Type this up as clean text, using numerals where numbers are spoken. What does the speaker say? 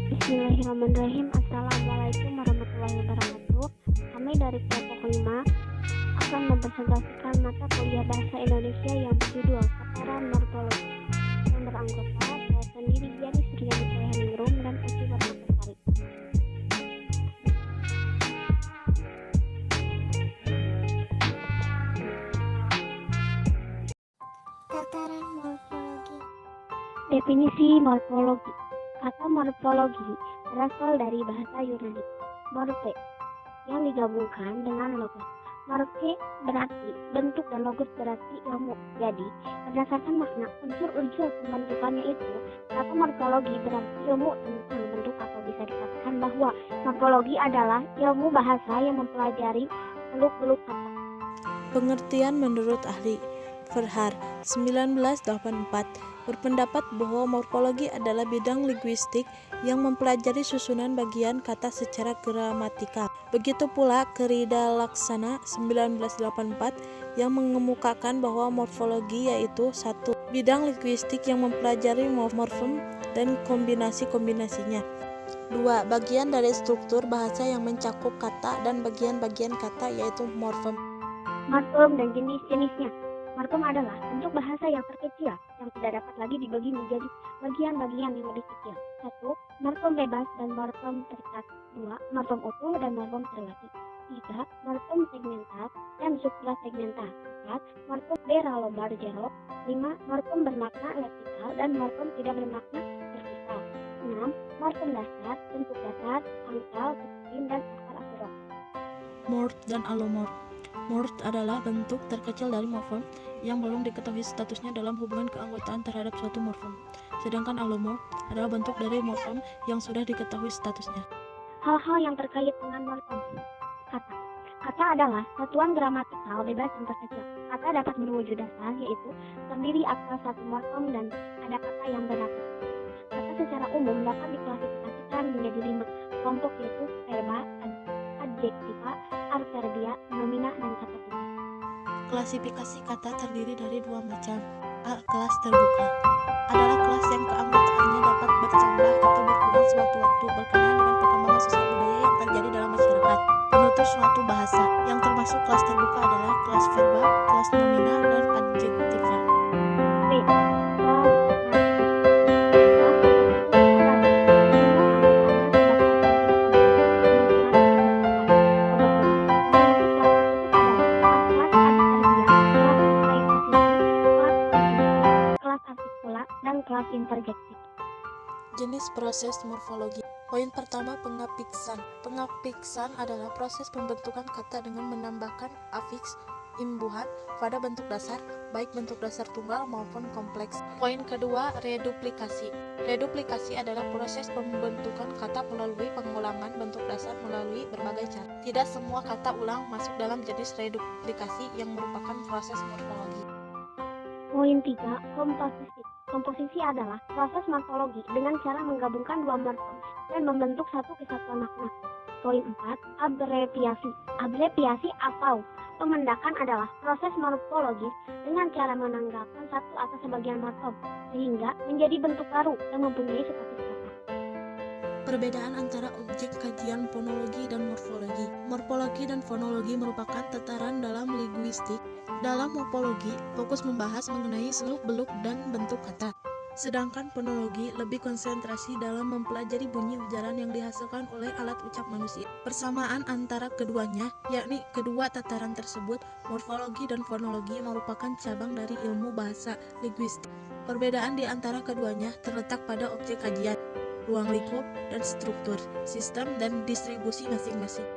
Bismillahirrahmanirrahim. Assalamualaikum warahmatullahi wabarakatuh. Kami dari kelompok 5 akan mempresentasikan mata kuliah Bahasa Indonesia yang berjudul Tataran Morfologi yang beranggota saya sendiri, Giani Suryani Sayahaningrum, dan Uci Warnasari. Tataran morfologi. Definisi morfologi. Kata morfologi berasal dari bahasa Yunani morphe yang digabungkan dengan logos. Morphe berarti bentuk dan logos berarti ilmu. Jadi berdasarkan makna unsur-unsur pembentukannya itu, kata morfologi berarti ilmu tentang bentuk, atau bisa dikatakan bahwa morfologi adalah ilmu bahasa yang mempelajari seluk-beluk kata. Pengertian menurut ahli Verhaar 1984 berpendapat bahwa morfologi adalah bidang linguistik yang mempelajari susunan bagian kata secara gramatikal. Begitu pula Kerida Laksana 1984 yang mengemukakan bahwa morfologi yaitu satu bidang linguistik yang mempelajari morfem dan kombinasi-kombinasinya. 2. Bagian dari struktur bahasa yang mencakup kata dan bagian-bagian kata yaitu morfem. Morfem dan jenis-jenisnya. Morfem adalah bentuk bahasa yang terkecil yang tidak dapat lagi dibagi menjadi bagian-bagian yang lebih kecil. 1. Morfem bebas dan morfem terikat. 2. Morfem utuh dan morfem terlaki. 3. Morfem segmental dan suprasegmental. 4. Morfem beralobar jero. 5. Morfem bermakna leksikal dan morfem tidak bermakna vertikal. 6. Morfem dasar, bentuk dasar, pangkal, sublim, dan akar akurok. Morph dan allomorph. Morph adalah bentuk terkecil dari morfem yang belum diketahui statusnya dalam hubungan keanggotaan terhadap suatu morfem. Sedangkan allomorph adalah bentuk dari morfem yang sudah diketahui statusnya. Hal-hal yang terkait dengan morfem. Kata. Kata adalah satuan gramatikal bebas yang terkecil. Kata dapat berwujud dasar, yaitu terdiri atas satu morfem dan ada kata yang berlapis. Kata secara umum dapat diklasifikasikan menjadi 5 kelompok, yaitu verba, adjektiva, adverbia, nomina, dan kata tugas. Klasifikasi kata terdiri dari 2 macam. A. Kelas terbuka adalah kelas yang keanggotaannya dapat bertambah atau berkurang sewaktu-waktu berkenaan dengan perkembangan sosial budaya yang terjadi dalam masyarakat. Penutur suatu bahasa yang termasuk kelas terbuka adalah kelas verba, kelas nomina, dan adjektiva. B. Kelas interjektif. Jenis proses morfologi. Poin pertama, pengapiksan. Pengapiksan adalah proses pembentukan kata dengan menambahkan afiks imbuhan pada bentuk dasar, baik bentuk dasar tunggal maupun kompleks. Poin kedua, reduplikasi. Reduplikasi adalah proses pembentukan kata melalui pengulangan bentuk dasar melalui berbagai cara. Tidak semua kata ulang masuk dalam jenis reduplikasi yang merupakan proses morfologi. Poin 3, komposisi. Komposisi adalah proses morfologi dengan cara menggabungkan 2 morfem dan membentuk satu kesatuan makna. Poin 4, abreviasi. Abreviasi atau pemendakan adalah proses morfologis dengan cara menanggalkan satu atau sebagian morfem sehingga menjadi bentuk baru yang mempunyai status kata. Perbedaan antara objek kajian fonologi dan morfologi. Morfologi dan fonologi merupakan tataran dalam linguistik. Dalam morfologi, fokus membahas mengenai seluk-beluk dan bentuk kata. Sedangkan fonologi lebih konsentrasi dalam mempelajari bunyi ujaran yang dihasilkan oleh alat ucap manusia. Persamaan antara keduanya, yakni kedua tataran tersebut, morfologi dan fonologi merupakan cabang dari ilmu bahasa linguistik. Perbedaan di antara keduanya terletak pada objek kajian, ruang lingkup, dan struktur, sistem, dan distribusi masing-masing.